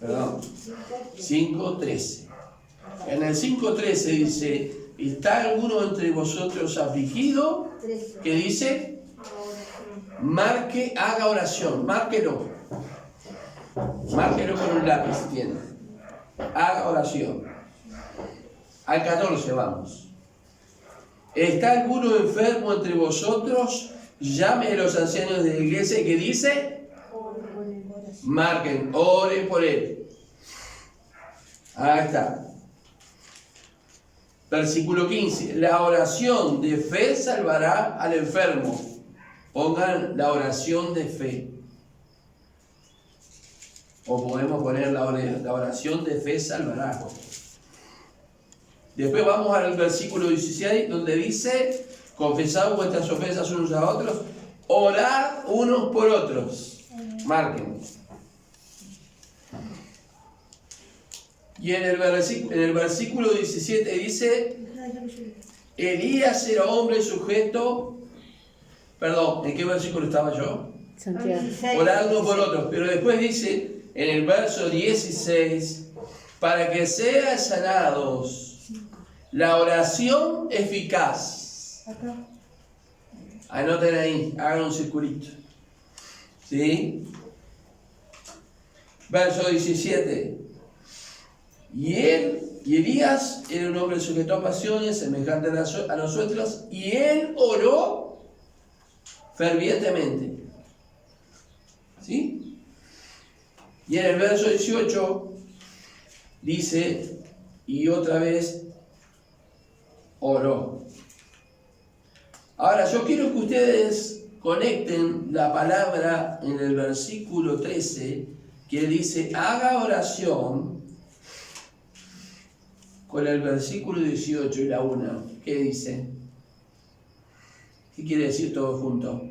Perdón. 5:13. En el 5:13 dice, ¿está alguno entre vosotros afligido? ¿Qué dice? Marque, haga oración, márquelo. Márquelo con un lápiz si tiene. Haga oración. Al 14 vamos. ¿Está alguno enfermo entre vosotros? Llame a los ancianos de la iglesia. ¿Qué dice? Marquen, oren por él. Ahí está. Versículo 15. La oración de fe salvará al enfermo. Pongan la oración de fe. O podemos poner la oración de fe salvará. Después vamos al versículo 16, donde dice, confesad vuestras ofensas unos a otros, orad unos por otros. Marquen. Y en el versículo 17 dice, Elías era hombre sujeto, perdón, ¿en qué versículo estaba yo? Santiago. Orad unos por otros, pero después dice, en el verso 16, para que sean sanados, la oración eficaz. Anoten ahí, hagan un circulito. ¿Sí? Verso 17. Y Elías era un hombre sujeto a pasiones, semejante a nosotros, y él oró fervientemente. ¿Sí? Y en el verso 18 dice, y otra vez oró. Ahora yo quiero que ustedes conecten la palabra en el versículo 13 que dice haga oración con el versículo 18 y la 1. ¿Qué dice? ¿Qué quiere decir todo junto?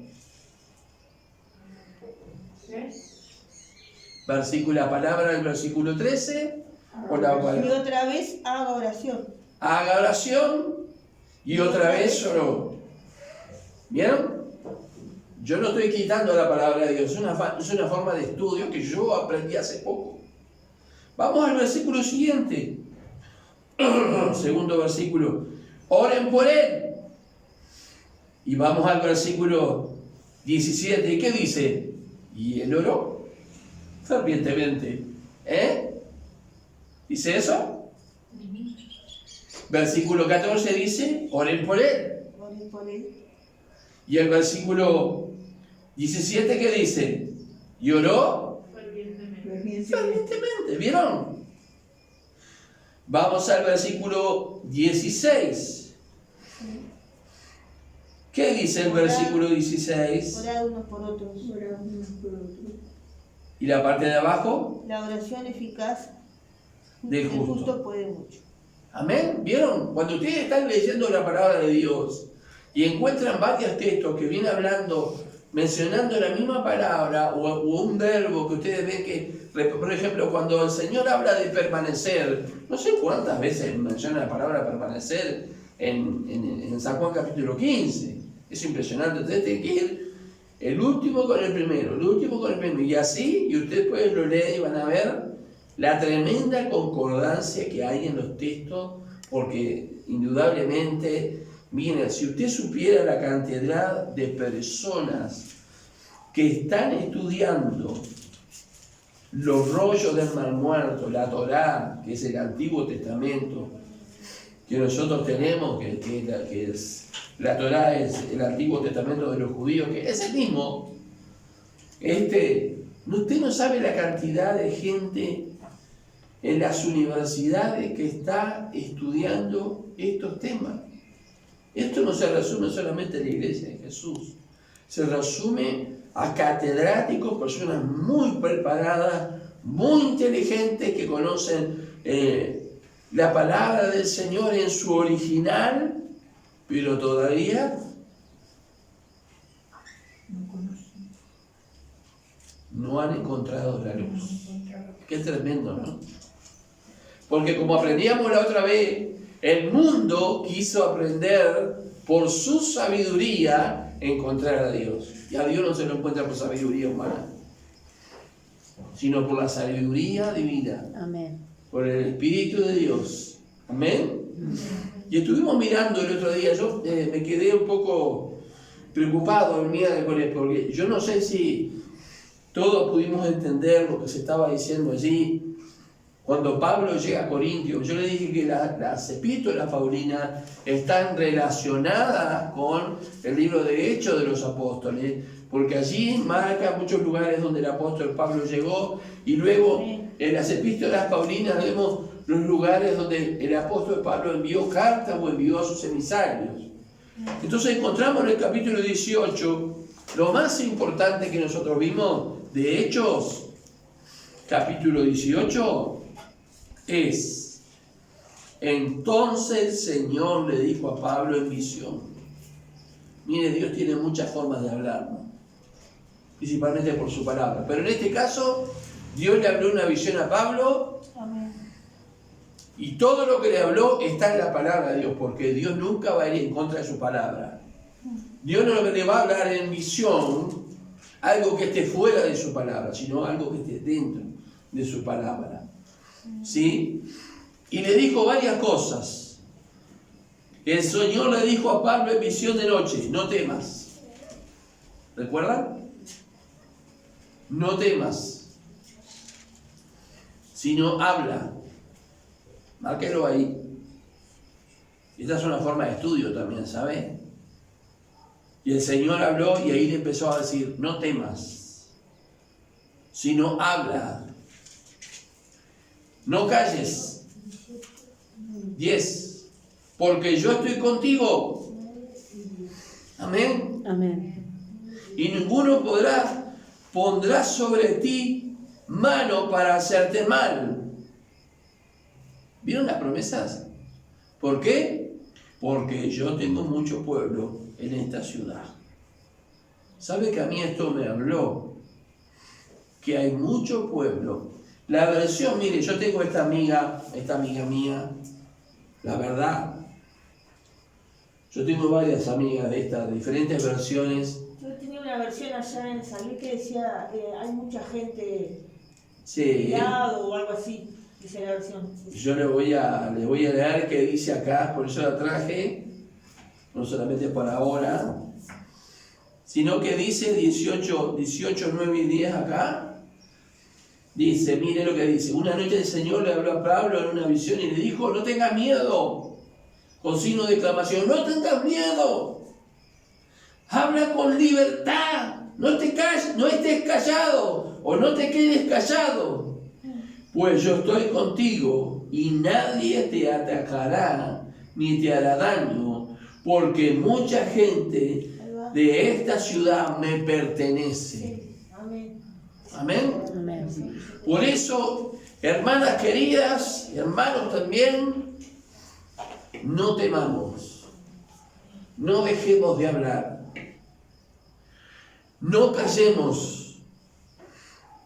La palabra del versículo 13 o la palabra. Y otra vez haga oración. Haga oración y otra vez oró. ¿Vieron? Yo no estoy quitando la palabra de Dios, es una forma de estudio que yo aprendí hace poco. Vamos al versículo siguiente. Segundo versículo. Oren por él. Y vamos al versículo 17. ¿Y qué dice? Y él oró fervientemente. ¿Dice eso? Versículo 14 dice, oren por él. Oren por él. Y el versículo 17, ¿qué dice? Y oró fervientemente. ¿Vieron? Vamos al versículo 16. ¿Qué dice el versículo 16? Orad unos por otros. ¿Y la parte de abajo? La oración eficaz del del justo. justo puede mucho. Amén. ¿Vieron? Cuando ustedes están leyendo la palabra de Dios y encuentran varios textos que vienen hablando, mencionando la misma palabra o un verbo que ustedes ven que, por ejemplo, cuando el Señor habla de permanecer, no sé cuántas veces menciona la palabra permanecer en San Juan capítulo 15. Es impresionante. Ustedes tienen que ir el último con el primero, el último con el primero, y así, y ustedes pueden lo leer y van a ver la tremenda concordancia que hay en los textos, porque indudablemente, miren, si usted supiera la cantidad de personas que están estudiando los rollos del Mar Muerto, la Torá, que es el Antiguo Testamento, que nosotros tenemos, que es la Torá, es el Antiguo Testamento de los judíos, que es el mismo. Usted no sabe la cantidad de gente en las universidades que está estudiando estos temas. Esto no se resume solamente a la iglesia de Jesús, se resume a catedráticos, personas muy preparadas, muy inteligentes, que conocen la palabra del Señor en su original, pero todavía no han encontrado la luz. Qué tremendo, ¿no? Porque como aprendíamos la otra vez, el mundo quiso aprender por su sabiduría encontrar a Dios. Y a Dios no se lo encuentra por sabiduría humana. sino por la sabiduría divina, Amén. por el Espíritu de Dios. Amén. Y estuvimos mirando el otro día, yo me quedé un poco preocupado el miércoles, porque yo no sé si todos pudimos entender lo que se estaba diciendo allí. Cuando Pablo llega a Corintios, yo le dije que las epístolas paulinas están relacionadas con el libro de Hechos de los Apóstoles, porque allí marca muchos lugares donde el apóstol Pablo llegó, y luego en las epístolas paulinas vemos los lugares donde el apóstol Pablo envió cartas o envió a sus emisarios. Entonces encontramos en el capítulo 18 lo más importante que nosotros vimos de Hechos, capítulo 18, es: entonces el Señor le dijo a Pablo en visión. Mire, Dios tiene muchas formas de hablar, ¿no? Principalmente por su palabra, pero en este caso Dios le habló una visión a Pablo. Amén. Y todo lo que le habló está en la palabra de Dios, porque Dios nunca va a ir en contra de su palabra. Dios no le va a hablar en visión algo que esté fuera de su palabra, sino algo que esté dentro de su palabra. ¿Sí? Y le dijo varias cosas. El Señor le dijo a Pablo en visión de noche: no temas. ¿Recuerdan? No temas, sino habla. Márquelo ahí. Esta es una forma de estudio también, ¿sabe? Y el Señor habló y ahí le empezó a decir: no temas, sino habla. No calles. 10. Porque yo estoy contigo. Amén. Amén. Y ninguno pondrá sobre ti mano para hacerte mal. ¿Vieron las promesas? ¿Por qué? Porque yo tengo mucho pueblo en esta ciudad. ¿Sabe que a mí esto me habló? Que hay mucho pueblo. La versión, mire, yo tengo esta amiga mía, la verdad. Yo tengo varias amigas de estas, diferentes versiones. Yo tenía una versión allá en Salí que decía hay mucha gente Sí. tirado o algo así, dice la versión. Yo le voy a leer qué dice acá, por eso la traje, no solamente por ahora, sino que dice 18, 9 y 10 acá. Dice, mire lo que dice: una noche el Señor le habló a Pablo en una visión y le dijo: no tengas miedo, con signo de exclamación, no tengas miedo, habla con libertad, no estés callado o no te quedes callado, pues yo estoy contigo y nadie te atacará ni te hará daño, porque mucha gente de esta ciudad me pertenece. Amén. Amén. Amén. Por eso, hermanas queridas, hermanos también, no temamos, no dejemos de hablar, no callemos,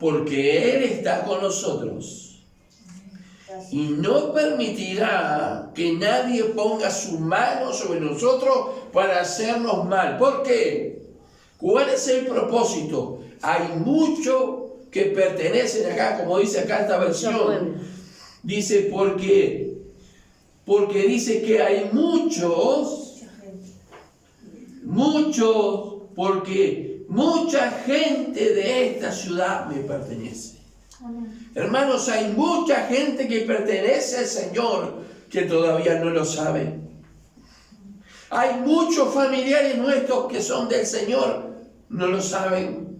porque Él está con nosotros y no permitirá que nadie ponga su mano sobre nosotros para hacernos mal. ¿Por qué? ¿Cuál es el propósito? Hay muchos que pertenecen acá, como dice acá esta versión. Dice porque dice que hay muchos, porque mucha gente de esta ciudad me pertenece. Amén. Hermanos, hay mucha gente que pertenece al Señor que todavía no lo sabe. Hay muchos familiares nuestros que son del Señor, no lo saben,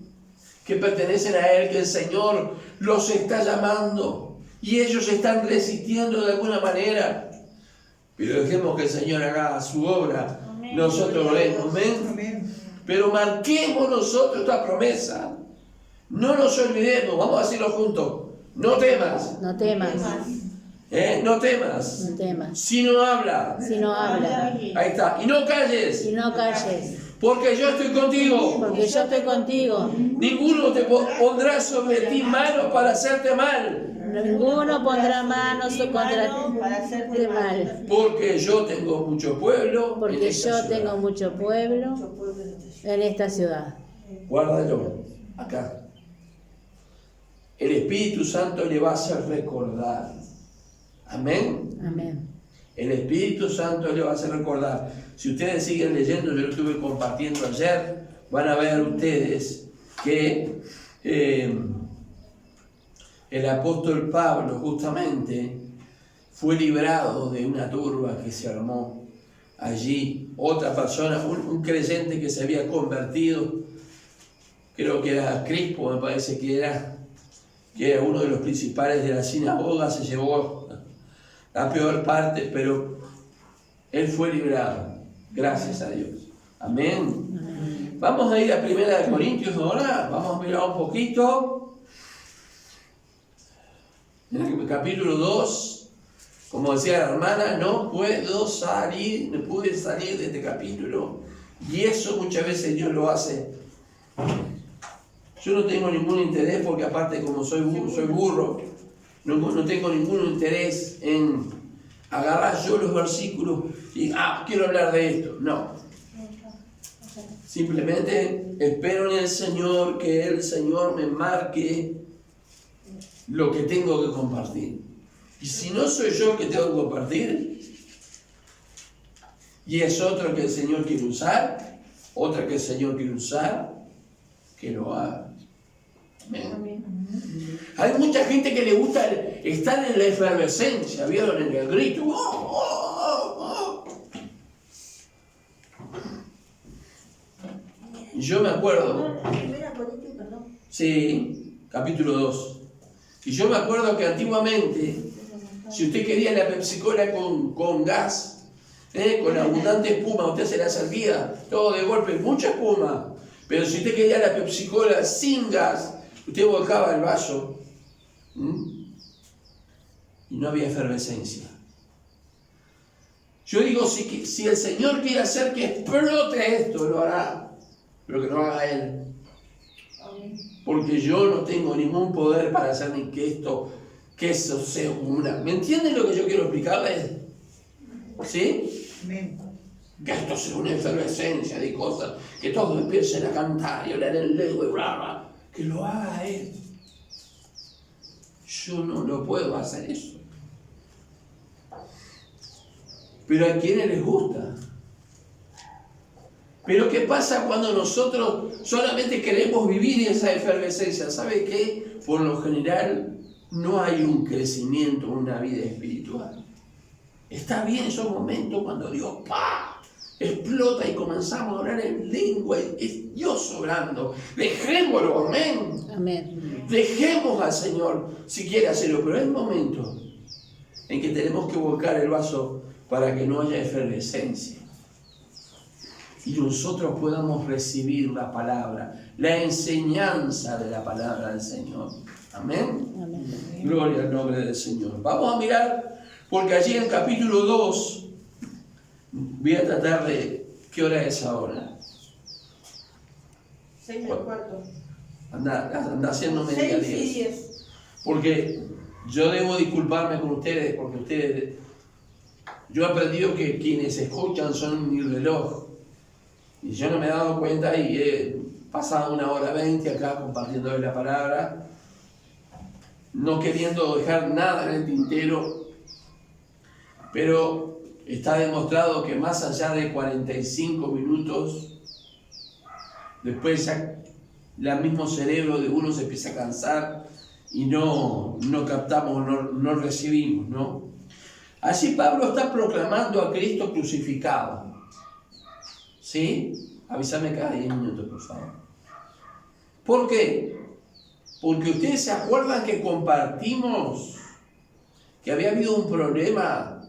que pertenecen a Él, que el Señor los está llamando y ellos están resistiendo de alguna manera. Pero dejemos que el Señor haga su obra. Amén. Nosotros oremos. Amén. Pero marquemos nosotros esta promesa. No nos olvidemos, vamos a decirlo juntos: no temas. No temas. No temas. No temas. Sino habla. Sino habla. Ahí está. Y no calles. Y no calles. Porque yo estoy contigo. Porque yo estoy contigo. Ninguno te pondrá sobre ti mano para hacerte mal. Ninguno pondrá manos contra para hacerte ti mal. Porque yo tengo mucho pueblo. en Porque esta yo ciudad. tengo mucho pueblo en esta ciudad. Guárdalo. Acá. el Espíritu Santo le va a hacer recordar. Amén. Amén. El Espíritu Santo le va a hacer recordar. Si ustedes siguen leyendo, yo lo estuve compartiendo ayer, van a ver ustedes que el apóstol Pablo justamente fue librado de una turba que se armó allí. Otra persona, un creyente que se había convertido, creo que era Crispo, me parece que era uno de los principales de la sinagoga, se llevó la peor parte, pero él fue librado, gracias a Dios. Amén. Vamos a ir a 1 Corintios ahora, vamos a mirar un poquito. En el capítulo 2, como decía la hermana, no pude salir de este capítulo, y eso muchas veces Dios lo hace. Yo no tengo ningún interés, porque aparte como soy burro, no tengo ningún interés en agarrar yo los versículos y quiero hablar de esto. No. Simplemente espero en el Señor que el Señor me marque lo que tengo que compartir. Y si no soy yo el que tengo que compartir, y es otro que el Señor quiere usar, otra que el Señor quiere usar, que lo haga. Amén. Hay mucha gente que le gusta estar en la efervescencia, ¿vieron? En el grito. ¡Oh, oh, oh, oh! Y yo me acuerdo. 1 Corintios, perdón. Sí, capítulo 2. Y yo me acuerdo que antiguamente, si usted quería la Pepsi-Cola con gas, con abundante espuma, usted se la servía todo de golpe, mucha espuma. Pero si usted quería la Pepsi-Cola sin gas, usted volcaba el vaso y no había efervescencia. Yo digo, si el Señor quiere hacer que explote esto, lo hará, pero que no haga Él. Porque yo no tengo ningún poder para hacer ni que eso sea una... ¿Me entienden lo que yo quiero explicarles? ¿Sí? Que esto sea una efervescencia de cosas, que todos empiecen a cantar y hablar en lengua y bla, bla. Que lo haga Él. Yo no puedo hacer eso. Pero a quienes les gusta. Pero ¿qué pasa cuando nosotros solamente queremos vivir esa efervescencia? ¿Sabe qué? Por lo general no hay un crecimiento, una vida espiritual. Está bien esos momentos cuando Dios explota y comenzamos a orar en lengua, es Dios obrando. Dejémoslo, amén. Amén. Dejemos al Señor si quiere hacerlo, pero hay momentos en que tenemos que volcar el vaso para que no haya efervescencia y nosotros podamos recibir la palabra, la enseñanza de la palabra del Señor. Amén. Amén. Gloria al nombre del Señor. Vamos a mirar, porque allí en el capítulo 2 voy a tratar de... ¿Qué hora es ahora? 6:15. Anda haciendo media 10. Porque yo debo disculparme con ustedes, porque yo he aprendido que quienes escuchan son mi reloj. Y yo no me he dado cuenta y he pasado 1:20 acá compartiendo la palabra, no queriendo dejar nada en el tintero, pero está demostrado que más allá de 45 minutos, después ya el mismo cerebro de uno se empieza a cansar y no captamos, no recibimos, ¿no? Así Pablo está proclamando a Cristo crucificado. ¿Sí? Avísame cada 10 minutos, por favor. ¿Por qué? Porque ustedes se acuerdan que compartimos que había habido un problema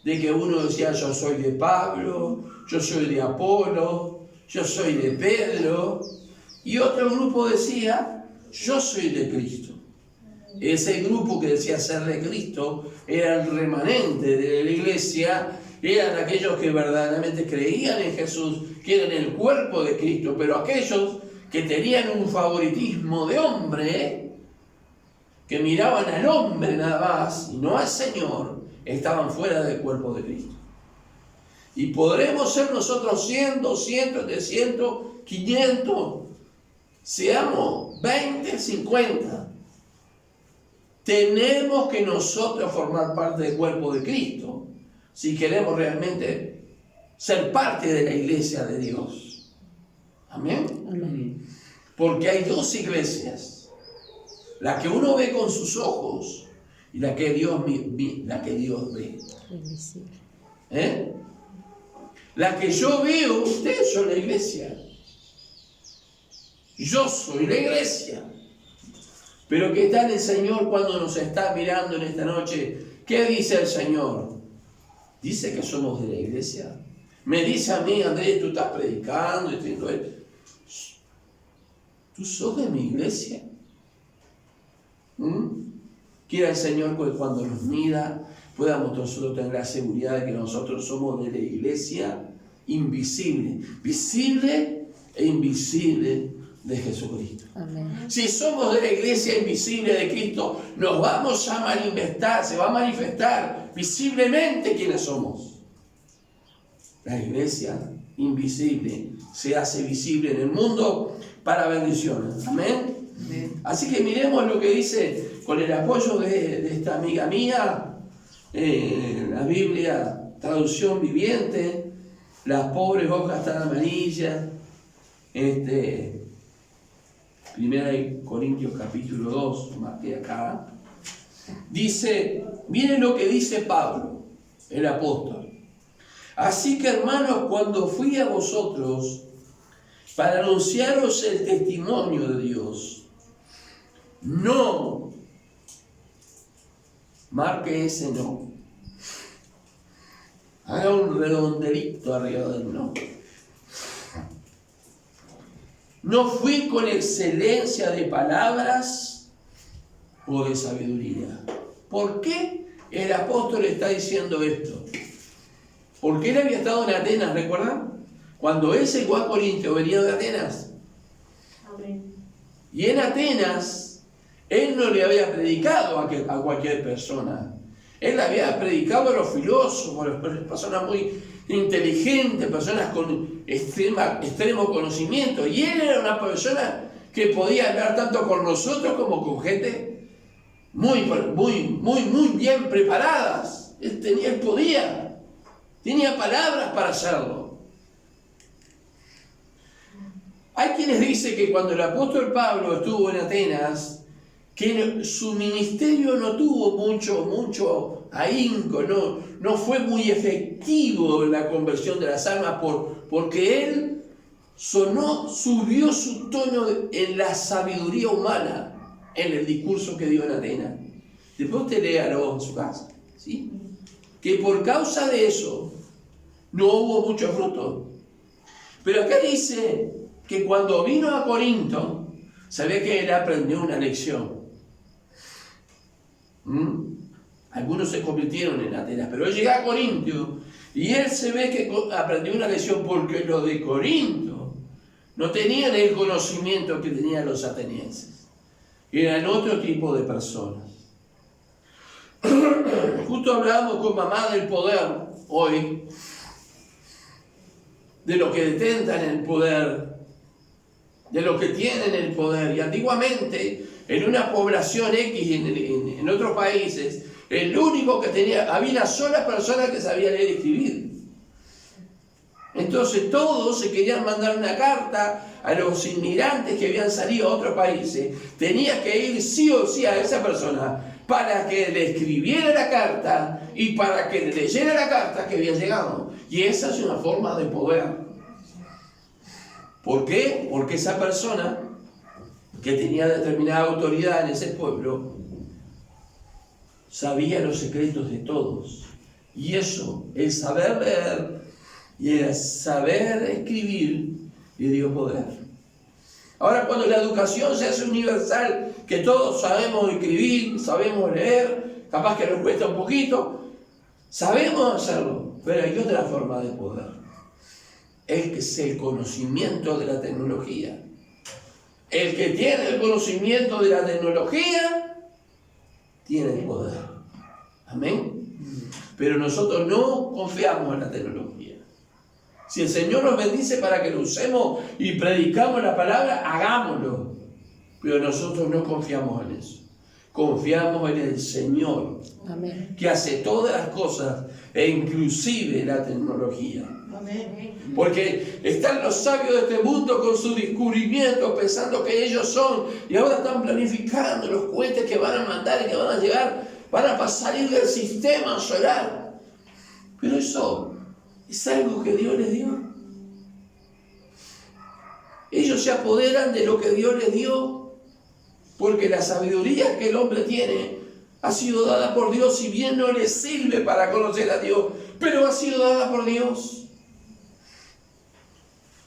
de que uno decía yo soy de Pablo, yo soy de Apolo, yo soy de Pedro, y otro grupo decía yo soy de Cristo. Ese grupo que decía ser de Cristo era el remanente de la iglesia, eran aquellos que verdaderamente creían en Jesús, que eran el cuerpo de Cristo, pero aquellos que tenían un favoritismo de hombre, que miraban al hombre nada más y no al Señor, estaban fuera del cuerpo de Cristo. Y podremos ser nosotros 100, 200, 300, 500, seamos 20, 50. tenemos que nosotros formar parte del cuerpo de Cristo si queremos realmente ser parte de la iglesia de Dios. Amén. Amén. Porque hay dos iglesias, la que uno ve con sus ojos y la que Dios ve. Invisible. ¿Eh? La que yo veo, ustedes son la iglesia. Yo soy la iglesia. Pero ¿qué tal el Señor cuando nos está mirando en esta noche? ¿Qué dice el Señor? ¿Dice que somos de la iglesia? Me dice a mí, Andrés, tú estás predicando y diciendo, ¿tú sos de mi iglesia? Quiera el Señor que cuando nos mira podamos nosotros tener la seguridad de que nosotros somos de la iglesia invisible, visible e invisible de Jesucristo. Amén. Si somos de la iglesia invisible de Cristo, nos vamos a manifestar, se va a manifestar visiblemente quiénes somos. La iglesia invisible se hace visible en el mundo para bendiciones. Amén. Así que miremos lo que dice con el apoyo de esta amiga mía, la Biblia, traducción viviente, las pobres hojas tan amarillas, Primera de Corintios capítulo 2, marqué acá, dice, miren lo que dice Pablo, el apóstol. Así que hermanos, cuando fui a vosotros para anunciaros el testimonio de Dios, no, marque ese no, haga un redondelito arriba del no. No fui con excelencia de palabras o de sabiduría. ¿Por qué el apóstol está diciendo esto? Porque él había estado en Atenas, ¿recuerdan? Cuando él llegó a Corinto, venía de Atenas. Amén. Y en Atenas, él no le había predicado a cualquier persona. Él había predicado a los filósofos, a las personas muy inteligentes, personas con extremo conocimiento. Y él era una persona que podía hablar tanto con nosotros como con gente muy bien preparadas. Él podía, tenía palabras para hacerlo. Hay quienes dicen que cuando el apóstol Pablo estuvo en Atenas, que su ministerio no tuvo mucho ahínco, no fue muy efectivo en la conversión de las almas porque él subió su tono en la sabiduría humana en el discurso que dio en Atenas. Después usted léalo en su casa, ¿sí? Que por causa de eso no hubo mucho fruto. Pero acá dice que cuando vino a Corinto, se ve que él aprendió una lección. Algunos se convirtieron en Atenas, pero él llega a Corinto y él se ve que aprendió una lección porque los de Corinto no tenían el conocimiento que tenían los atenienses. Eran otro tipo de personas. Justo hablábamos con mamá del poder hoy, de los que detentan el poder, de los que tienen el poder. Y antiguamente, en una población X en otros países, el único que tenía, había una sola persona que sabía leer y escribir. Entonces todos se querían mandar una carta a los inmigrantes que habían salido a otros países. Tenía que ir sí o sí a esa persona para que le escribiera la carta y para que le leyera la carta que había llegado. Y esa es una forma de poder. ¿Por qué? Porque esa persona que tenía determinada autoridad en ese pueblo sabía los secretos de todos. Y eso, el saber leer y el saber escribir, le dio poder. Ahora, cuando la educación se hace universal, que todos sabemos escribir, sabemos leer, capaz que nos cuesta un poquito, sabemos hacerlo, pero hay otra forma de poder. Es el conocimiento de la tecnología. El que tiene el conocimiento de la tecnología, tiene el poder. Amén. Pero nosotros no confiamos en la tecnología. Si el Señor nos bendice para que lo usemos y predicamos la palabra, hagámoslo. Pero nosotros no confiamos en eso. confiamos en el Señor, Amén. que hace todas las cosas, e inclusive la tecnología. Porque están los sabios de este mundo con su descubrimiento, pensando que ellos son, y ahora están planificando los cohetes que van a mandar y que van a llegar, van a salir del sistema solar. Pero eso es algo que Dios les dio. Ellos se apoderan de lo que Dios les dio, porque la sabiduría que el hombre tiene ha sido dada por Dios, si bien no le sirve para conocer a Dios, pero ha sido dada por Dios.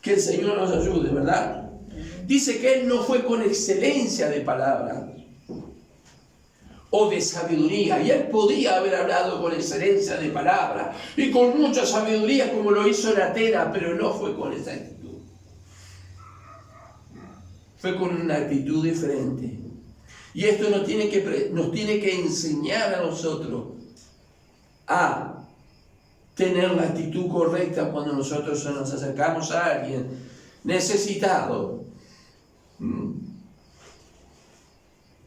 Que el Señor nos ayude, ¿verdad? Dice que Él no fue con excelencia de palabra o de sabiduría, y Él podía haber hablado con excelencia de palabra y con mucha sabiduría como lo hizo Natera, pero no fue con esa actitud. Fue con una actitud diferente. Y esto nos tiene que enseñar a nosotros a tener la actitud correcta cuando nosotros nos acercamos a alguien necesitado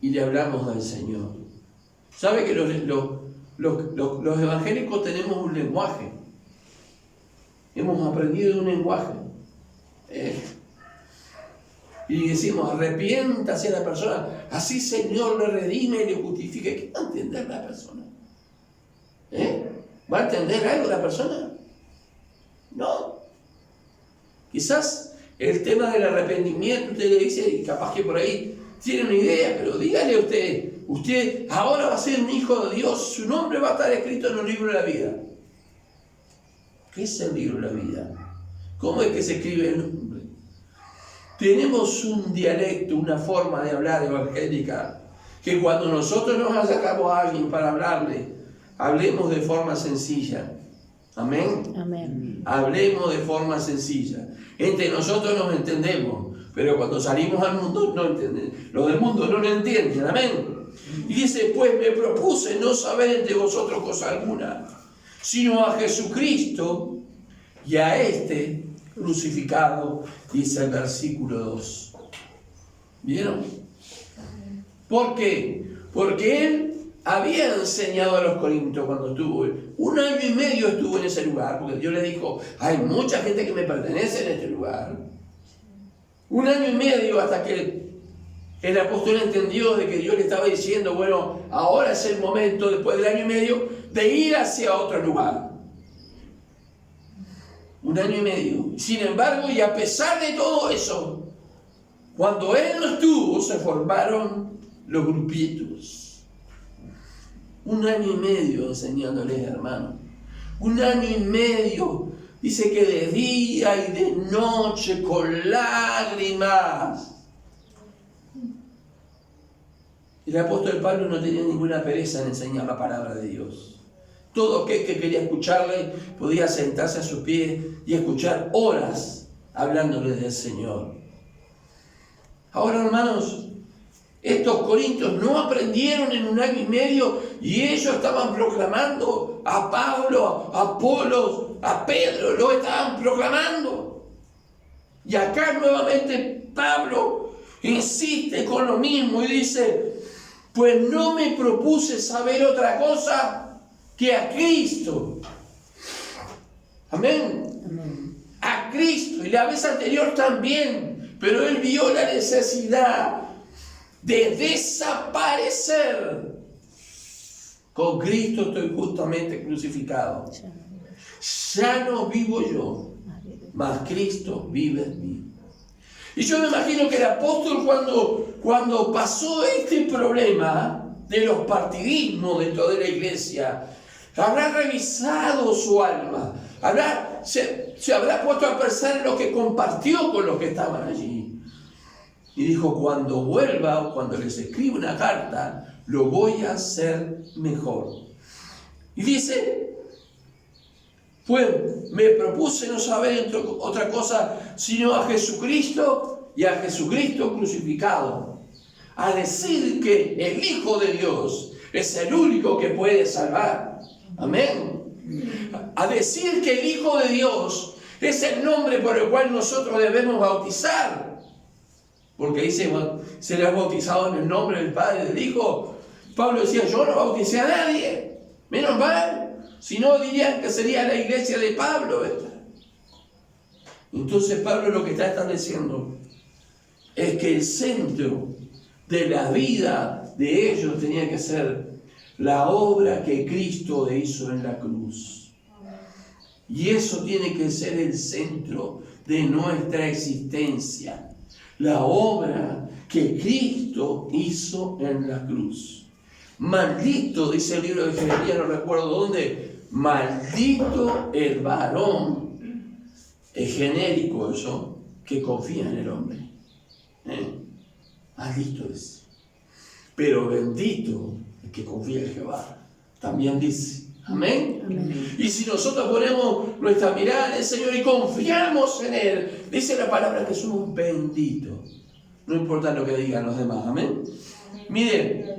y le hablamos al Señor. ¿Sabe que los evangélicos tenemos un lenguaje? Hemos aprendido un lenguaje. Y decimos, arrepiéntase a la persona, así Señor le redime y le justifique. ¿Qué va a entender la persona? ¿Va a entender algo la persona? No. Quizás el tema del arrepentimiento, usted le dice, y capaz que por ahí tiene una idea, pero dígale usted ahora va a ser un hijo de Dios, su nombre va a estar escrito en el libro de la vida. ¿Qué es el libro de la vida? ¿Cómo es que se escribe el nombre? Tenemos un dialecto, una forma de hablar evangélica, que cuando nosotros nos acercamos a alguien para hablarle, hablemos de forma sencilla. Amén. Amén. Hablemos de forma sencilla. Entre nosotros nos entendemos, pero cuando salimos al mundo no entendemos. Los del mundo no lo entienden. Amén. Y dice, pues me propuse no saber entre vosotros cosa alguna, sino a Jesucristo y a este crucificado, dice el versículo 2. ¿Vieron? ¿Por qué? Porque él había enseñado a los corintios cuando estuvo, 1 año y medio estuvo en ese lugar, porque Dios le dijo, hay mucha gente que me pertenece en este lugar. 1 año y medio hasta que el apóstol entendió de que Dios le estaba diciendo, bueno, ahora es el momento, después del año y medio, de ir hacia otro lugar. 1 año y medio. Sin embargo, y a pesar de todo eso, cuando él no estuvo, se formaron los grupitos. 1 año y medio enseñándoles, hermanos. 1 año y medio. Dice que de día y de noche, con lágrimas. El apóstol Pablo no tenía ninguna pereza en enseñar la palabra de Dios. Todo aquel que quería escucharle podía sentarse a sus pies y escuchar horas hablándole del Señor. Ahora, hermanos, estos corintios no aprendieron en 1 año y medio y ellos estaban proclamando a Pablo, a Apolos, a Pedro, lo estaban proclamando. Y acá nuevamente Pablo insiste con lo mismo y dice, pues no me propuse saber otra cosa que a Cristo. Amén. Amén. A Cristo. Y la vez anterior también. Pero él vio la necesidad de desaparecer. Con Cristo estoy justamente crucificado. Ya no vivo yo, mas Cristo vive en mí. Y yo me imagino que el apóstol cuando pasó este problema de los partidismos dentro de la iglesia, habrá revisado su alma, se habrá puesto a pensar en lo que compartió con los que estaban allí. Y dijo, cuando vuelva o cuando les escriba una carta, lo voy a hacer mejor. Y dice, pues me propuse no saber otra cosa, sino a Jesucristo y a Jesucristo crucificado. A decir que el Hijo de Dios es el único que puede salvar. Amén. A decir que el Hijo de Dios es el nombre por el cual nosotros debemos bautizar. Porque dice, serás bautizado en el nombre del Padre y del Hijo. Pablo decía, yo no bauticé a nadie, menos mal, si no dirían que sería la iglesia de Pablo esta. Entonces Pablo lo que está estableciendo es que el centro de la vida de ellos tenía que ser la obra que Cristo hizo en la cruz. Y eso tiene que ser el centro de nuestra existencia. La obra que Cristo hizo en la cruz. Maldito, dice el libro de Jeremías, no recuerdo dónde, maldito el varón, es genérico eso, que confía en el hombre. Maldito es. Pero bendito el que confía en Jehová. También dice. Amén. Amén. Y si nosotros ponemos nuestra mirada en el Señor y confiamos en Él, dice la palabra que somos benditos. No importa lo que digan los demás. Amén. Miren,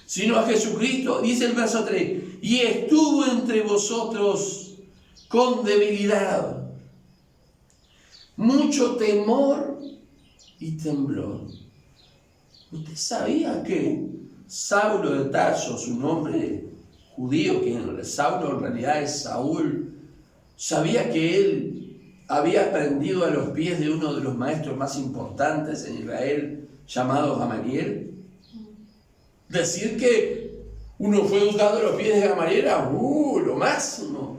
sino a Jesucristo, dice el verso 3, y estuvo entre vosotros con debilidad, mucho temor y temblor. ¿Usted sabía que Saulo de Tarso, su nombre judío, que Saulo en realidad es Saúl, sabía que él había aprendido a los pies de uno de los maestros más importantes en Israel, llamado Gamaliel? Decir que uno fue educado a los pies de Gamaliel era lo máximo.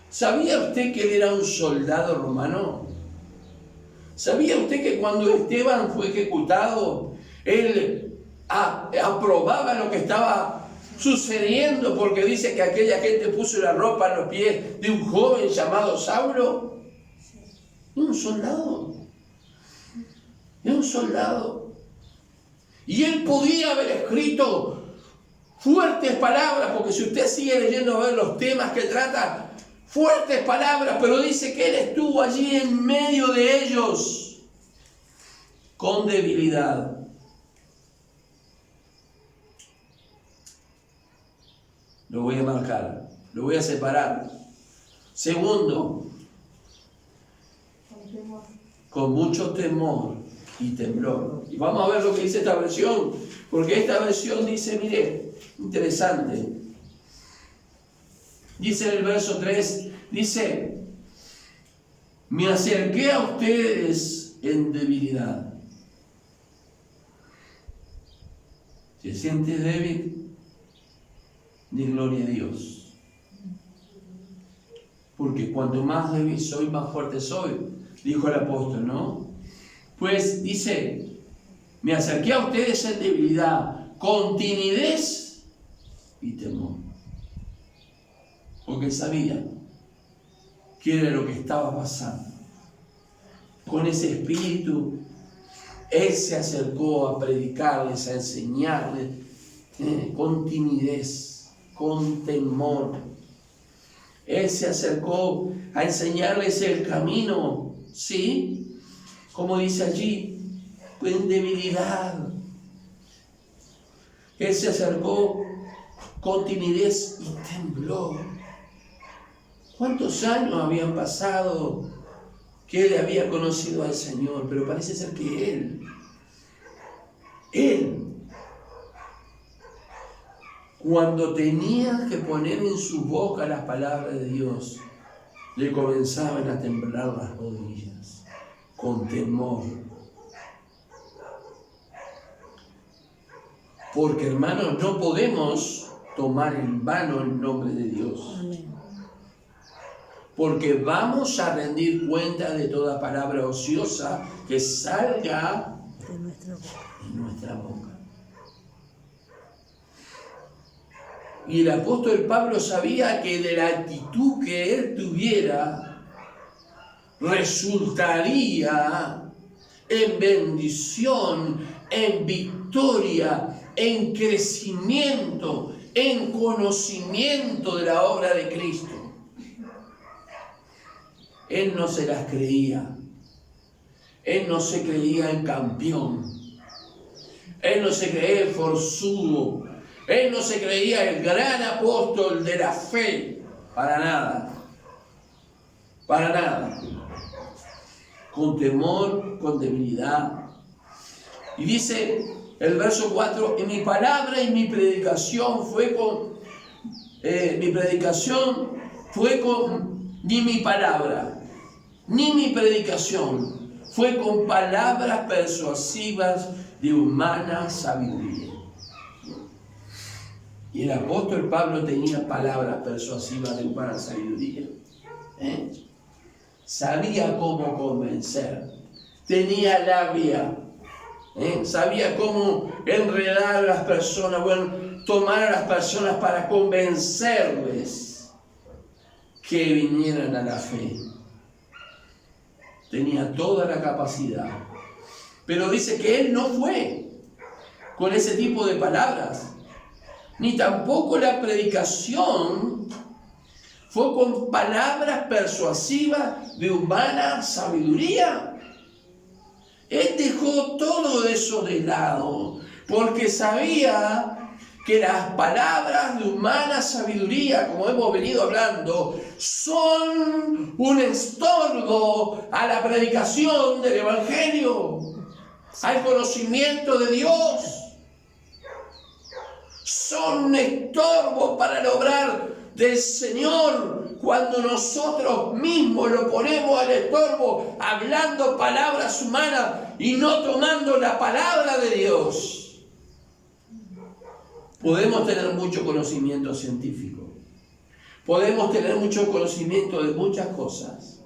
¿Sabía usted que él era un soldado romano? ¿Sabía usted que cuando Esteban fue ejecutado, él aprobaba lo que estaba sucediendo porque dice que aquella gente puso la ropa en los pies de un joven llamado Saulo? Es un soldado. Es un soldado. Y él podía haber escrito fuertes palabras, porque si usted sigue leyendo a ver los temas que trata, fuertes palabras, pero dice que él estuvo allí en medio de ellos con debilidad. Lo voy a marcar, lo voy a separar. Segundo, con mucho temor y temblor. Y vamos a ver lo que dice esta versión, porque esta versión dice, mire, interesante. Dice en el verso 3, dice, me acerqué a ustedes en debilidad. ¿Se siente débil? Di gloria a Dios. Porque cuanto más débil soy, más fuerte soy, dijo el apóstol, ¿no? Pues dice, me acerqué a ustedes en debilidad, con timidez y temor. Porque sabía que era lo que estaba pasando. Con ese espíritu, él se acercó a predicarles, a enseñarles, con timidez, con temor. Él se acercó a enseñarles el camino, ¿sí? Como dice allí, en debilidad. Él se acercó con timidez y tembló. ¿Cuántos años habían pasado que él había conocido al Señor? Pero parece ser que él, cuando tenía que poner en su boca las palabras de Dios, le comenzaban a temblar las rodillas, con temor. Porque, hermanos, no podemos tomar en vano el nombre de Dios. Amén. Porque vamos a rendir cuenta de toda palabra ociosa que salga de nuestra boca. Y el apóstol Pablo sabía que de la actitud que él tuviera resultaría en bendición, en victoria, en crecimiento, en conocimiento de la obra de Cristo. Él no se las creía. Él no se creía el campeón. Él no se creía el forzudo. Él no se creía el gran apóstol de la fe. Para nada. Para nada. Con temor, con debilidad. Y dice, el verso 4, y mi palabra y mi predicación fue con, ni mi palabra, ni mi predicación fue con palabras persuasivas de humana sabiduría. Y el apóstol Pablo tenía palabras persuasivas de humana sabiduría. Sabía cómo convencer, tenía labia, sabía cómo enredar a las personas, tomar a las personas para convencerles que vinieran a la fe. Tenía toda la capacidad. Pero dice que él no fue con ese tipo de palabras, ni tampoco la predicación fue con palabras persuasivas de humana sabiduría. Él dejó todo eso de lado, porque sabía que las palabras de humana sabiduría, como hemos venido hablando, son un estorbo a la predicación del Evangelio, al conocimiento de Dios. Son un estorbo para el obrar del Señor cuando nosotros mismos lo ponemos al estorbo hablando palabras humanas y no tomando la palabra de Dios. Podemos tener mucho conocimiento científico, podemos tener mucho conocimiento de muchas cosas,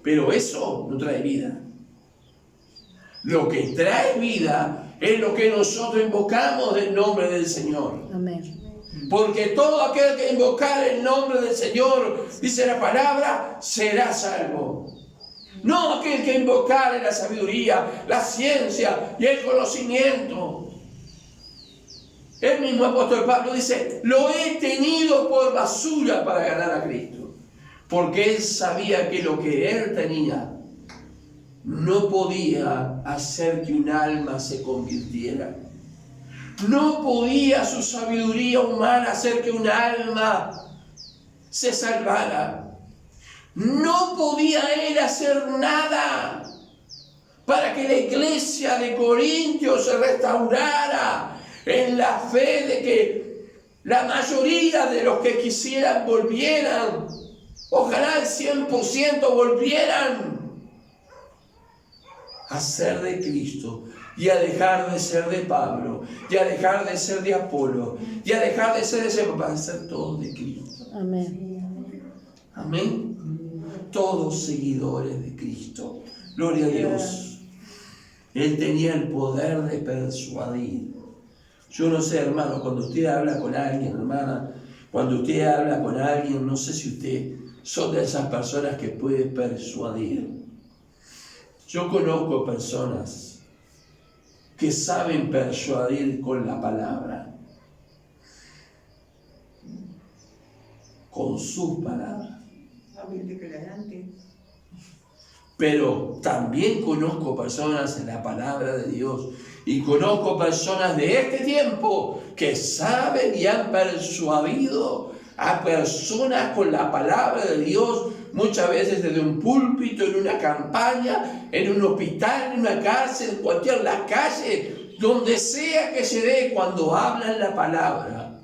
pero eso no trae vida. Lo que trae vida es lo que nosotros invocamos del nombre del Señor. Amén. Porque todo aquel que invocar el nombre del Señor, dice la palabra, será salvo. No aquel que invocar la sabiduría, la ciencia y el conocimiento. El mismo apóstol Pablo dice, lo he tenido por basura para ganar a Cristo. Porque él sabía que lo que él tenía no podía hacer que un alma se convirtiera. No podía su sabiduría humana hacer que un alma se salvara. No podía él hacer nada para que la iglesia de Corintios se restaurara en la fe de que la mayoría de los que quisieran volvieran. Ojalá el 100% volvieran a ser de Cristo y a dejar de ser de Pablo y a dejar de ser de Apolo y a dejar de ser de ese, para ser todos de Cristo. Amén. Amén. Todos seguidores de Cristo. Gloria a Dios. Él tenía el poder de persuadir. Yo no sé, hermano, cuando usted habla con alguien, hermana, cuando usted habla con alguien, no sé si usted son de esas personas que puede persuadir. Yo conozco personas que saben persuadir con la palabra, con sus palabras. Pero también conozco personas en la palabra de Dios y conozco personas de este tiempo que saben y han persuadido a personas con la palabra de Dios, muchas veces desde un púlpito, en una campaña, en un hospital, en una cárcel, en cualquier la calle, donde sea que se dé, cuando hablan la palabra.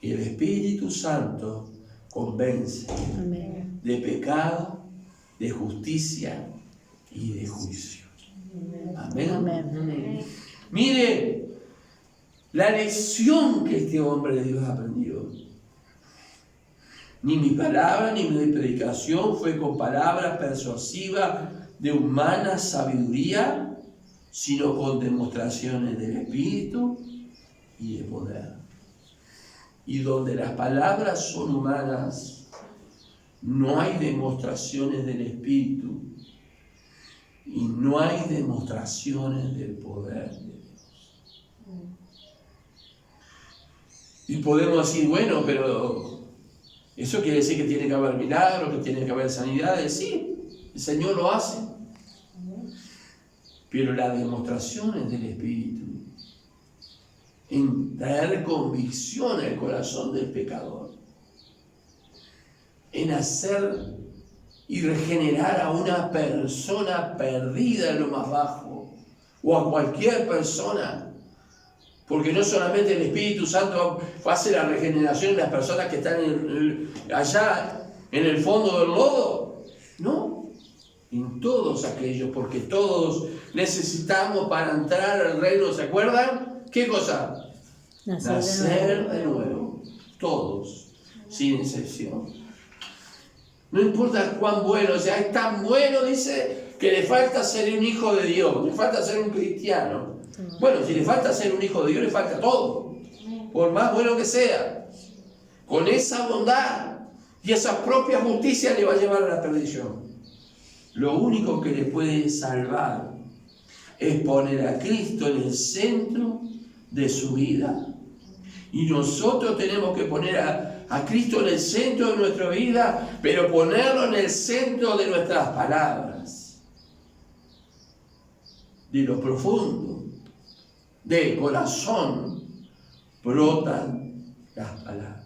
Y el Espíritu Santo convence Amén. de pecado, de justicia y de juicio. Amén. Amén. Mire la lección que este hombre de Dios aprendió. Ni mi palabra ni mi predicación fue con palabras persuasivas de humana sabiduría, sino con demostraciones del Espíritu y de poder. Y donde las palabras son humanas, no hay demostraciones del Espíritu y no hay demostraciones del poder de Dios. Y podemos decir, bueno, pero ¿eso quiere decir que tiene que haber milagros, que tiene que haber sanidades? Sí, el Señor lo hace. Pero las demostraciones del Espíritu en traer convicción al corazón del pecador, en hacer y regenerar a una persona perdida en lo más bajo, o a cualquier persona, Porque no solamente el Espíritu Santo hace la regeneración en las personas que están allá en el fondo del lodo. No, en todos aquellos, porque todos necesitamos para entrar al reino, ¿se acuerdan? ¿Qué cosa? Nacer de nuevo. Todos, sin excepción. No importa cuán bueno, o sea, es tan bueno, dice, que le falta ser un hijo de Dios, le falta ser un cristiano. Bueno, si le falta ser un hijo de Dios, le falta todo, por más bueno que sea. Con esa bondad y esa propia justicia le va a llevar a la perdición. Lo único que le puede salvar es poner a Cristo en el centro de su vida. Y nosotros tenemos que poner a Cristo en el centro de nuestra vida, pero ponerlo en el centro de nuestras palabras. De lo profundo del corazón brotan las palabras.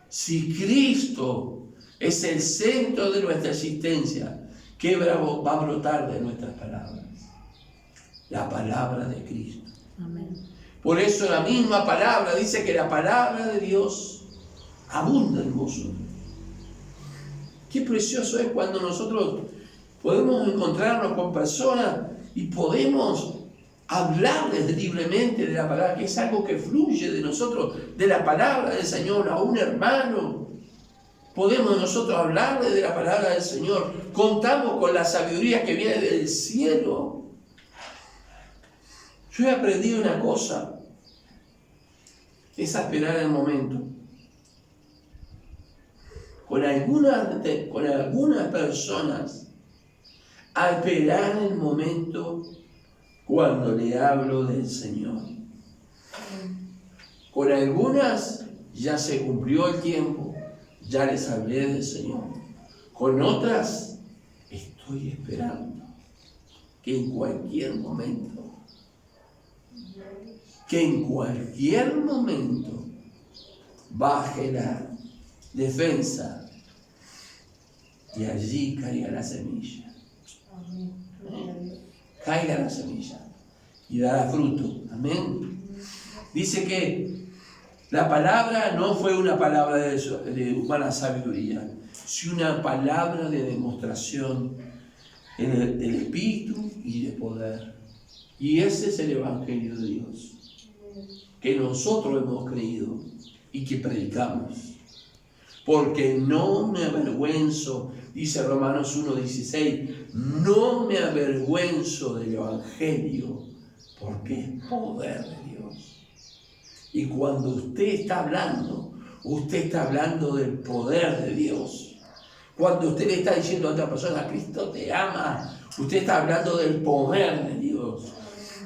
Si Cristo es el centro de nuestra existencia, ¿qué va a brotar de nuestras palabras? La palabra de Cristo. Amén. Por eso la misma palabra dice que la palabra de Dios abunda en vosotros. Qué precioso es cuando nosotros podemos encontrarnos con personas y podemos hablarles libremente de la palabra, que es algo que fluye de nosotros, de la palabra del Señor. A un hermano podemos nosotros hablarle de la palabra del Señor. Contamos con la sabiduría que viene del cielo. Yo he aprendido una cosa, es a esperar el momento. Con algunas personas, a esperar el momento cuando le hablo del Señor. Con algunas ya se cumplió el tiempo, ya les hablé del Señor. Con otras estoy esperando que en cualquier momento baje la defensa y allí caiga la semilla. Caiga la semilla y dará fruto. Amén. Dice que la palabra no fue una palabra de humana sabiduría, sino una palabra de demostración del Espíritu y de poder. Y ese es el Evangelio de Dios, que nosotros hemos creído y que predicamos. Porque no me avergüenzo, dice Romanos 1:16, no me avergüenzo del Evangelio, porque es poder de Dios. Y cuando usted está hablando del poder de Dios. Cuando usted le está diciendo a otra persona, Cristo te ama, usted está hablando del poder de Dios.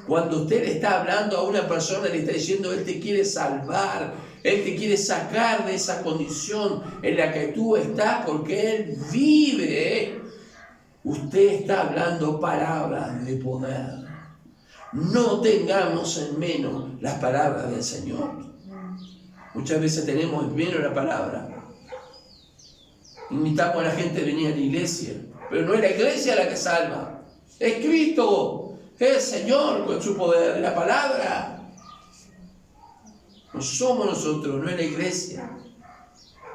Cuando usted le está hablando a una persona, le está diciendo, Él te quiere salvar, Él te quiere sacar de esa condición en la que tú estás, porque Él vive. Usted está hablando palabras de poder. No tengamos en menos las palabras del Señor. Muchas veces tenemos en menos la palabra. Invitamos a la gente a venir a la iglesia, pero no es la iglesia la que salva, es Cristo. Es el Señor con su poder, la palabra. No somos nosotros, no es la iglesia.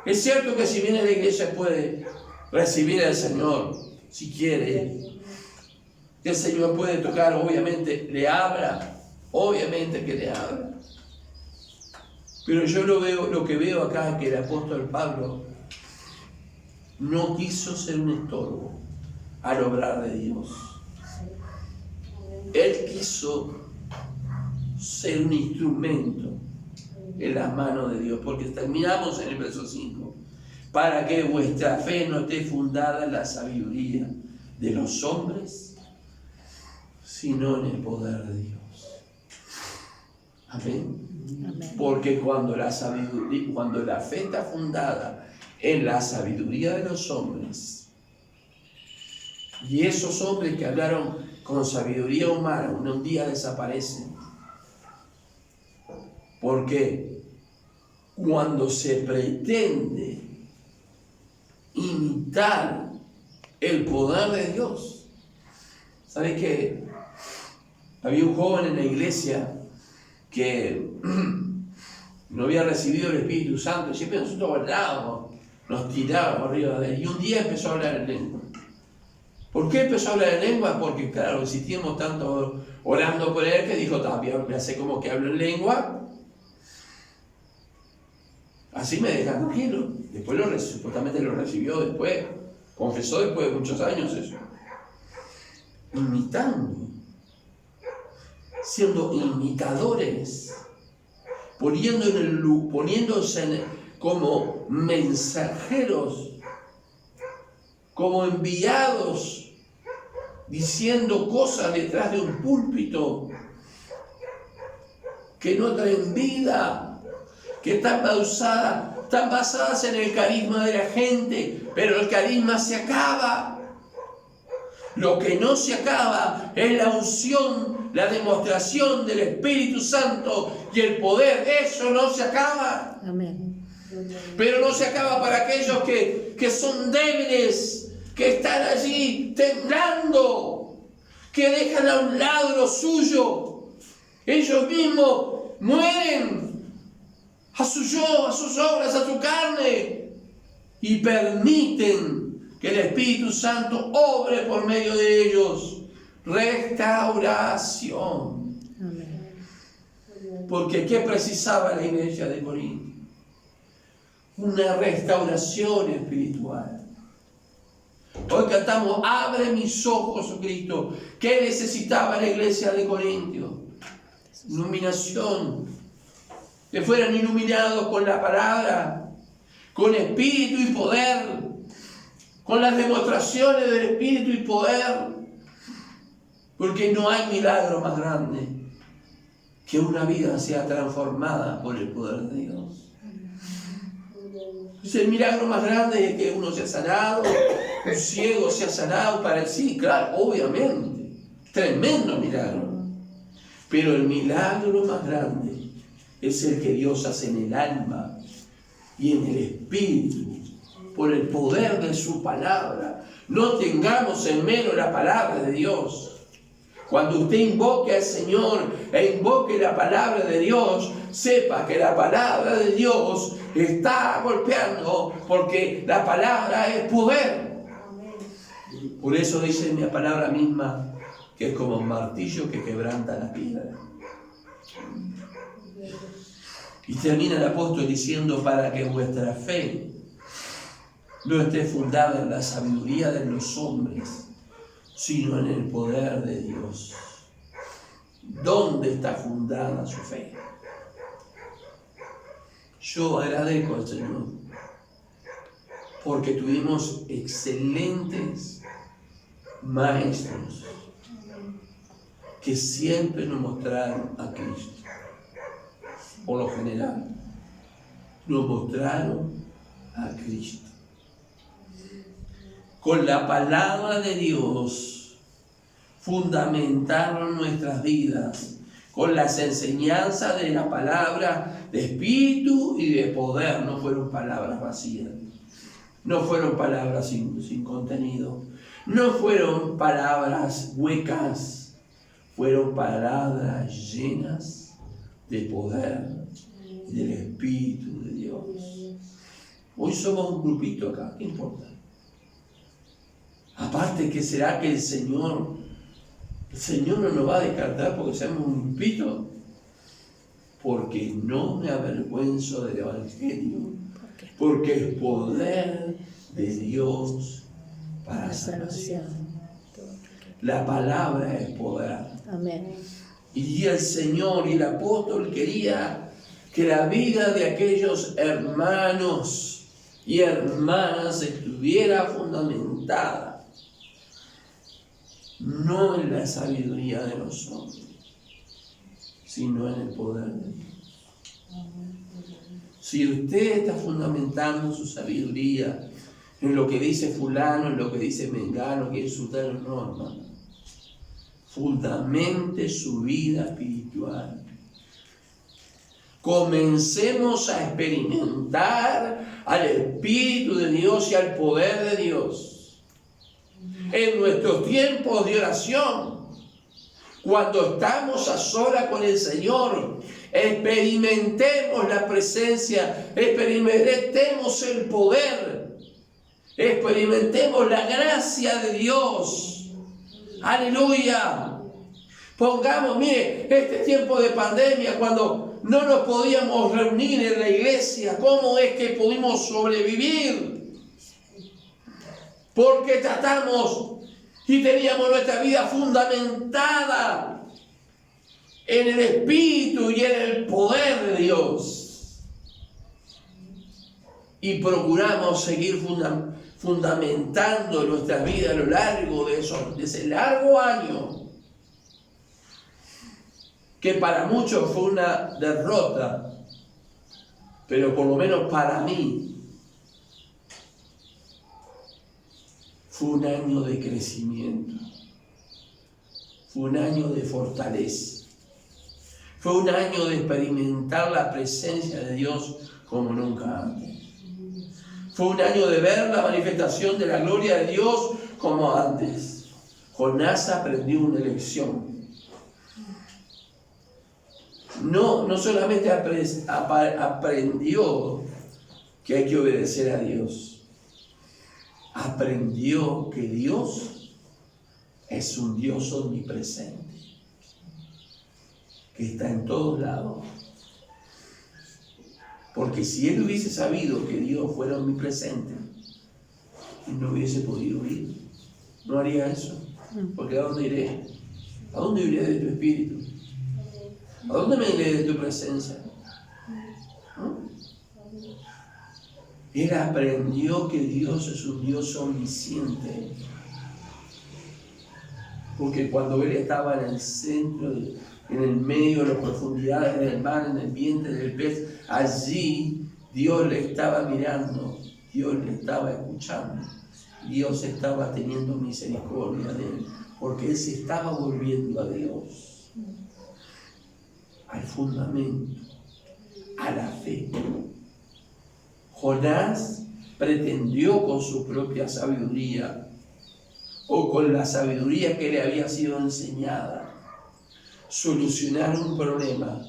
Es cierto que si viene a la iglesia puede recibir al Señor, si quiere. El Señor puede tocar, obviamente le habla, obviamente que le habla. Pero yo lo que veo acá es que el apóstol Pablo no quiso ser un estorbo al obrar de Dios. Él quiso ser un instrumento en las manos de Dios, porque terminamos en el verso 5, para que vuestra fe no esté fundada en la sabiduría de los hombres, sino en el poder de Dios. Amén. Amén. Porque cuando la fe está fundada en la sabiduría de los hombres, y esos hombres que hablaron con sabiduría humana, un día desaparecen. Porque cuando se pretende imitar el poder de Dios, ¿sabes qué? Había un joven en la iglesia que no había recibido el Espíritu Santo, y siempre nosotros hablábamos, nos tirábamos arriba de él, y un día empezó a hablar en lengua. ¿Por qué empezó a hablar en lengua? Porque claro, insistíamos tanto orando por él que dijo, también me hace como que hablo en lengua, así me deja tranquilo. Después supuestamente lo recibió después, confesó después de muchos años eso. Imitando, siendo imitadores, poniéndose como mensajeros, como enviados, diciendo cosas detrás de un púlpito que no traen vida, que están basadas en el carisma de la gente, pero el carisma se acaba. Lo que no se acaba es la unción, la demostración del Espíritu Santo y el poder. Eso no se acaba. Amén. Pero no se acaba para aquellos que son débiles, que están allí temblando, que dejan a un lado lo suyo. Ellos mismos mueren a su yo, a sus obras, a su carne, y permiten que el Espíritu Santo obre por medio de ellos. Restauración. Amén. Porque ¿qué precisaba la iglesia de Corinto? Una restauración espiritual. Hoy cantamos, abre mis ojos, Cristo. ¿Qué necesitaba la iglesia de Corintios? Iluminación. Que fueran iluminados con la palabra, con espíritu y poder, con las demostraciones del espíritu y poder. Porque no hay milagro más grande que una vida sea transformada por el poder de Dios. Es el milagro más grande es que uno sea sanado, un ciego sea sanado para el sí, claro, obviamente. Tremendo milagro. Pero el milagro más grande es el que Dios hace en el alma y en el espíritu, por el poder de su palabra. No tengamos en menos la palabra de Dios. Cuando usted invoque al Señor e invoque la palabra de Dios, sepa que la palabra de Dios está golpeando, porque la palabra es poder. Por eso dice mi palabra misma que es como un martillo que quebranta la piedra. Y termina el apóstol diciendo, para que vuestra fe no esté fundada en la sabiduría de los hombres, sino en el poder de Dios. ¿Dónde está fundada su fe? Yo agradezco al Señor porque tuvimos excelentes maestros que siempre nos mostraron a Cristo. Por lo general, nos mostraron a Cristo. Con la palabra de Dios fundamentaron nuestras vidas, con las enseñanzas de la palabra de espíritu y de poder. No fueron palabras vacías, no fueron palabras sin contenido, no fueron palabras huecas, fueron palabras llenas de poder y del Espíritu de Dios. Hoy somos un grupito acá, ¿qué importa? Aparte, ¿qué será que el Señor no nos va a descartar porque seamos un grupito? Porque no me avergüenzo del Evangelio, porque es poder de Dios para salvación. La palabra es poder. Amén. Y el Señor y el apóstol quería que la vida de aquellos hermanos y hermanas estuviera fundamentada no en la sabiduría de los hombres, sino en el poder de Dios. Si usted está fundamentando su sabiduría en lo que dice fulano, en lo que dice mengano, que es sultano, no, hermano. Fundamente su vida espiritual. Comencemos a experimentar al Espíritu de Dios y al poder de Dios en nuestros tiempos de oración. Cuando estamos a solas con el Señor, experimentemos la presencia, experimentemos el poder, experimentemos la gracia de Dios. Aleluya. Pongamos, mire, este tiempo de pandemia, cuando no nos podíamos reunir en la iglesia, ¿cómo es que pudimos sobrevivir? Porque tratamos y teníamos nuestra vida fundamentada en el Espíritu y en el poder de Dios. Y procuramos seguir fundamentando nuestra vida a lo largo de ese largo año, que para muchos fue una derrota, pero por lo menos para mí fue un año de crecimiento, fue un año de fortaleza, fue un año de experimentar la presencia de Dios como nunca antes. Fue un año de ver la manifestación de la gloria de Dios como antes. Jonás aprendió una lección. No solamente aprendió que hay que obedecer a Dios, aprendió que Dios es un Dios omnipresente, que está en todos lados. Porque si él hubiese sabido que Dios fuera omnipresente, él no hubiese podido ir. No haría eso. Porque ¿a dónde iré? ¿A dónde iré de tu espíritu? ¿A dónde me iré de tu presencia? ¿No? Él aprendió que Dios es un Dios omnisciente. Porque cuando él estaba en el centro, en el medio, en las profundidades del mar, en el vientre del pez, allí Dios le estaba mirando, Dios le estaba escuchando, Dios estaba teniendo misericordia de él, porque él se estaba volviendo a Dios, al fundamento, a la fe. Jonás pretendió con su propia sabiduría, o con la sabiduría que le había sido enseñada, solucionar un problema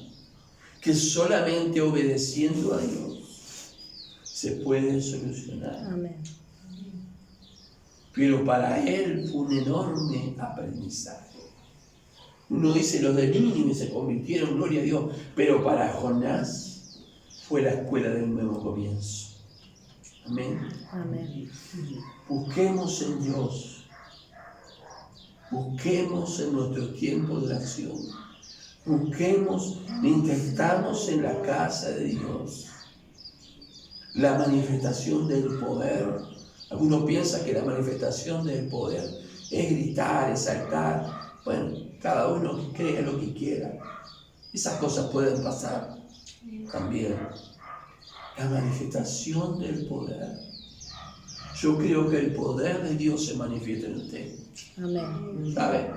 que solamente obedeciendo a Dios se puede solucionar. Amén. Pero para él fue un enorme aprendizaje. Uno dice, los de Nínive se convirtieron, gloria a Dios, pero para Jonás fue la escuela del nuevo comienzo. Amén. Amén. Busquemos en Dios. Busquemos en nuestro tiempo de oración. Busquemos, intentamos en la casa de Dios la manifestación del poder. Algunos piensan que la manifestación del poder es gritar, es saltar. Bueno, cada uno crea lo que quiera. Esas cosas pueden pasar también. La manifestación del poder. Yo creo que el poder de Dios se manifiesta en usted. Amén. ¿Sabe?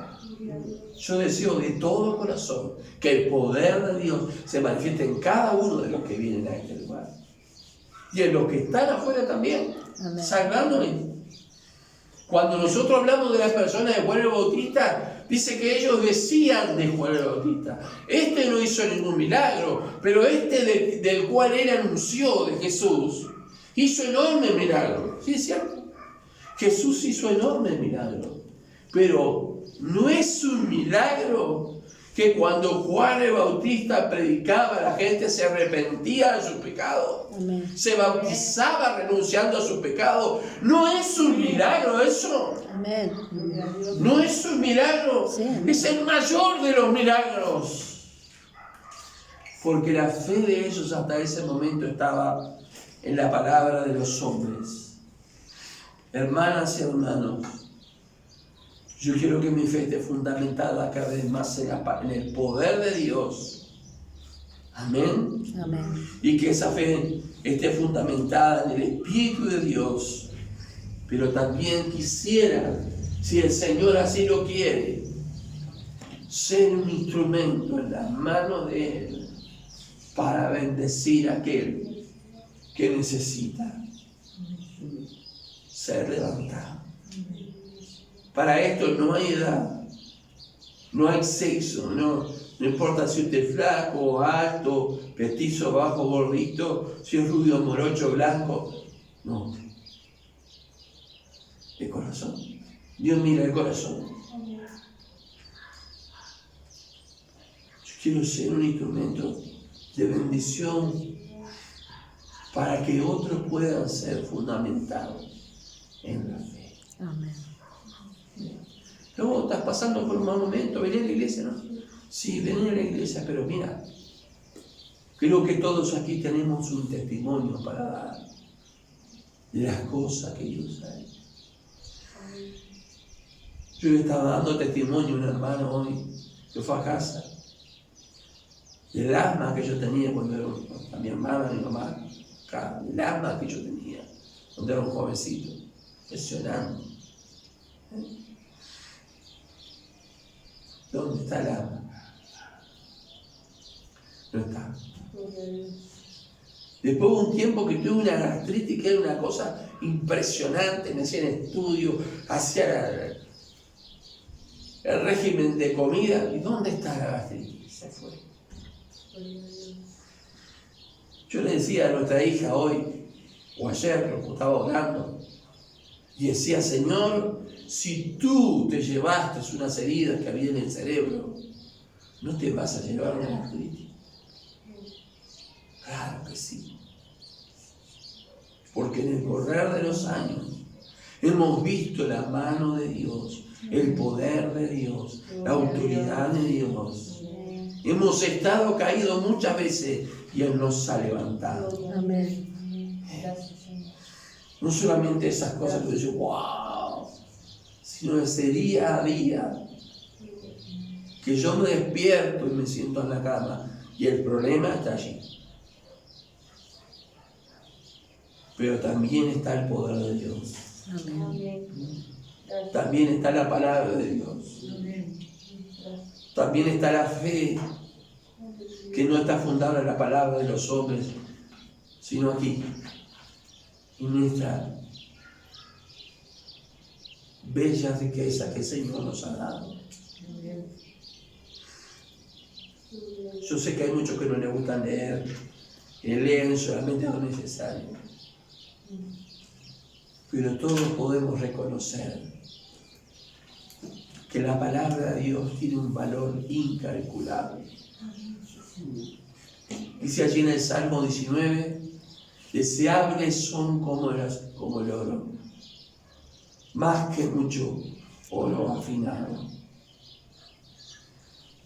Yo deseo de todo corazón que el poder de Dios se manifieste en cada uno de los que vienen a este lugar. Y en los que están afuera también. Amén. Salvándome. Cuando nosotros hablamos de las personas de Juan el Bautista, dice que ellos decían de Juan el Bautista. Este no hizo ningún milagro, pero este del cual él anunció de Jesús, hizo enorme milagro. ¿Sí es cierto? Jesús hizo enorme milagro. Pero no es un milagro que cuando Juan el Bautista predicaba, la gente se arrepentía de sus pecados. Amén. Se bautizaba renunciando a sus pecados. No es un milagro eso. Amén. No es un milagro. Sí, amén. Es el mayor de los milagros. Porque la fe de ellos hasta ese momento estaba en la palabra de los hombres. Hermanas y hermanos, yo quiero que mi fe esté fundamentada cada vez más en el poder de Dios. Amén. Amén. Y que esa fe esté fundamentada en el Espíritu de Dios. Pero también quisiera, si el Señor así lo quiere, ser un instrumento en las manos de Él para bendecir a aquel que necesita ser levantado. Para esto no hay edad, No hay sexo, no importa si usted es flaco, alto, petizo, bajo, gordito, si es rubio, morocho, blanco. No. El corazón. Dios mira el corazón. Yo quiero ser un instrumento de bendición para que otros puedan ser fundamentados en la fe. Amén. Luego estás pasando por un mal momento, vení a la iglesia, ¿no? Sí, vení a la iglesia, pero mira, creo que todos aquí tenemos un testimonio para dar de las cosas que Dios ha hecho. Yo le estaba dando testimonio a un hermano hoy que fue a casa del asma que yo tenía cuando era a mi hermana, a mi mamá, acá, el asma que yo tenía cuando era un jovencito, presionando. ¿Dónde está el alma? No está. Después de un tiempo que tuve una gastritis que era una cosa impresionante, me hacían estudio, hacía el régimen de comida. ¿Y dónde está la gastritis? Se fue. Yo le decía a nuestra hija hoy, o ayer, porque estaba orando, y decía, Señor, si tú te llevaste unas heridas que había en el cerebro, ¿no te vas a llevar una gastritis? Claro que sí. Porque en el correr de los años hemos visto la mano de Dios, el poder de Dios, la autoridad de Dios. Hemos estado caídos muchas veces y Él nos ha levantado. Amén. No solamente esas cosas que dices, wow, sino ese día a día que yo me despierto y me siento en la cama y el problema está allí. Pero también está el poder de Dios. Amén. También está la palabra de Dios. También está la fe, que no está fundada en la palabra de los hombres, sino aquí. Y nuestra bella riqueza que el Señor nos ha dado. Yo sé que hay muchos que no les gusta leer, que leen solamente lo necesario. Pero todos podemos reconocer que la palabra de Dios tiene un valor incalculable. Dice allí en el Salmo 19, deseables son como el oro, más que mucho oro afinado,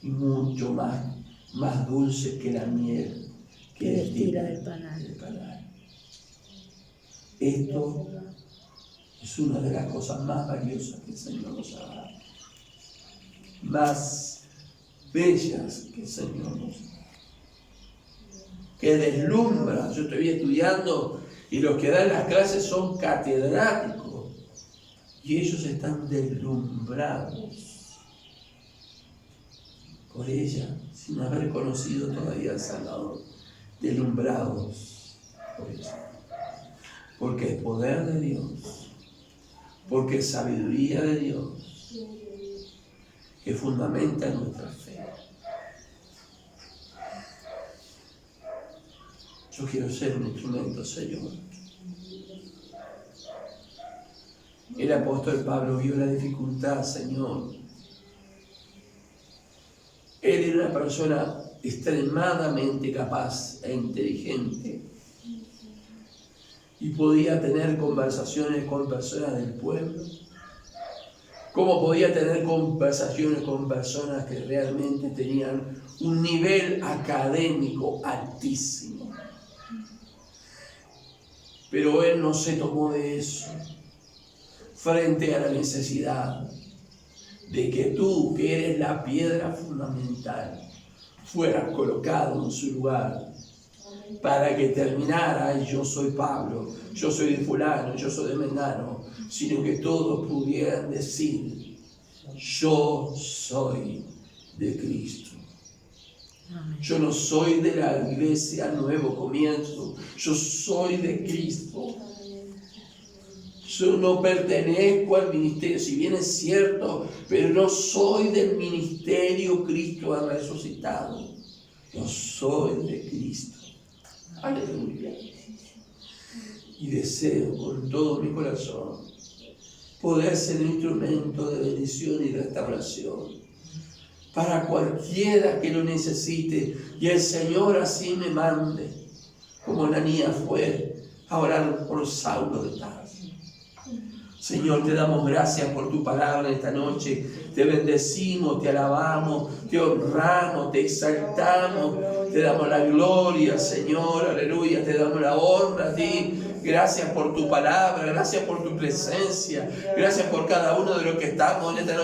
y mucho más dulce que la miel que destila del panal. Esto es una de las cosas más valiosas que el Señor nos ha dado, más bellas que el Señor nos ha dado, que deslumbra. Yo estoy estudiando y los que dan las clases son catedráticos y ellos están deslumbrados por ella sin haber conocido todavía al Salvador, deslumbrados por ella, porque es poder de Dios, porque es sabiduría de Dios que fundamenta nuestra fe. Yo quiero ser un instrumento, Señor. El apóstol Pablo vio la dificultad, Señor. Él era una persona extremadamente capaz e inteligente y podía tener conversaciones con personas del pueblo, como podía tener conversaciones con personas que realmente tenían un nivel académico altísimo. Pero él no se tomó de eso frente a la necesidad de que tú, que eres la piedra fundamental, fueras colocado en su lugar para que terminara, "Ay, yo soy Pablo, yo soy de fulano, yo soy de Mengano", sino que todos pudieran decir, yo soy de Cristo. Yo no soy de la iglesia Nuevo Comienzo, yo soy de Cristo. Yo no pertenezco al ministerio, si bien es cierto, pero no soy del ministerio Cristo ha resucitado. Yo soy de Cristo. Aleluya. Y deseo con todo mi corazón poder ser un instrumento de bendición y restauración para cualquiera que lo necesite, y el Señor así me mande, como Ananías fue a orar por Saulo de Tarso. Señor, te damos gracias por tu palabra esta noche. Te bendecimos, te alabamos, te honramos, te exaltamos, te damos la gloria, Señor, aleluya, te damos la honra a ti. Gracias por tu palabra, gracias por tu presencia, gracias por cada uno de los que estamos en esta noche.